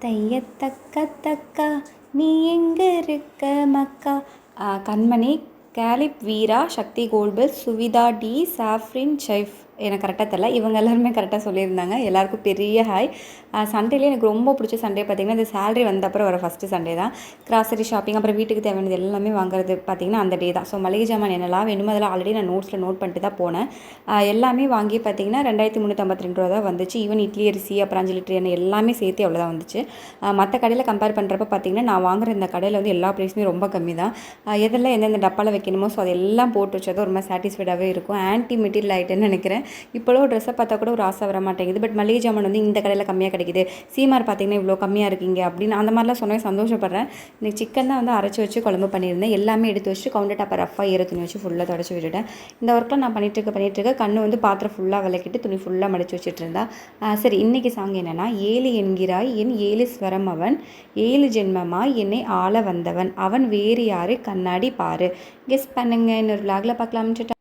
தையத்தக்க தக்கா நீ எங்க இருக்க மக்கா. கண்மணி, கேலிப் வீரா, சக்தி கோல்பல், சுவிதா டி, சாஃப்ரின் செஃப், எனக்கு கரெக்டாக தெரில. இவங்க எல்லாருமே கரெக்டாக சொல்லியிருந்தாங்க. எல்லாருக்கும் பெரிய ஹாய். சண்டேலேயே எனக்கு ரொம்ப பிடிச்ச சண்டே பார்த்திங்கன்னா இந்த சேலரி வந்த அப்புறம் வர ஃபஸ்ட்டு சண்டே தான். கிராசரி ஷாப்பிங் அப்புறம் வீட்டுக்கு தேவையானது எல்லாமே வாங்குறது பார்த்திங்கன்னா அந்த டே தான். ஸோ மளிகை ஜாமான் என்னெல்லாம் வேணுமோ அதெல்லாம் ஆல்ரெடி நான் நோட்ஸில் நோட் பண்ணிட்டு தான் போனேன். எல்லாமே வாங்கி பார்த்திங்கன்னா 2352 ரூபா தான் வந்துச்சு. ஈவன் இட்லி அரிசி அப்புறம் 5 லிட்டர் எண்ணெய் எல்லாமே சேர்த்து அவ்வளோதான் வந்துச்சு. மற்ற கடையில் கம்பேர் பண்ணுறப்ப பார்த்திங்கன்னா நான் வாங்குற இந்த கடையில் வந்து எல்லா ப்ரைஸுமே ரொம்ப கம்மி தான். எதெல்லாம் எந்தெந்த டப்பாவில் வைக்கணுமோ ஸோ அதெல்லாம் போட்டு வச்சதும் ஒரு மாதிரி சாட்டிஸ்ஃபைடாகவே இருக்கும். ஆன்டி மெட்டீரியல் ஆகிட்டேன்னு நினைக்கிறேன். இப்போலாம் ட்ரெஸ்ஸை பார்த்தா கூட ஒரு ஆசை வர மாட்டேங்குது. பட் மளிகை ஜாமான் வந்து இந்த கடையில் கம்மியாக கிடைக்குது, சீமார் பார்த்திங்கன்னா இவ்வளோ கம்மியாக இருக்கீங்க அப்படின்னு அந்த மாதிரிலாம் சொன்னேன். சந்தோஷப்படுறேன். இன்றைக்கி சிக்கன் தான் வந்து அரைச்சி வச்சு குழம்பு பண்ணியிருந்தேன். எல்லாமே எடுத்து வச்சு கவுண்டர் டாப்பை ரஃபாக ஈர துணி வச்சு ஃபுல்லாக தொடச்சி விட்டுட்டேன். இந்த ஒர்க்கில் நான் பண்ணிகிட்டு கண்ணு வந்து பாத்திரம் ஃபுல்லாக விளக்கிட்டு துணி ஃபுல்லாக மடித்து வச்சுட்டு இருந்தா. சரி, இன்றைக்கி சாங் என்னென்னா, 7 என்கிறாய் என் 7 ஸ்வரம் அவன், 7 ஜென்மமாய் என்னை ஆள வந்தவன் அவன், வேறு யாரு கண்ணாடி பாரு. கெஸ் பண்ணுங்க. இன்னொரு விளாகில் பார்க்கலாம்.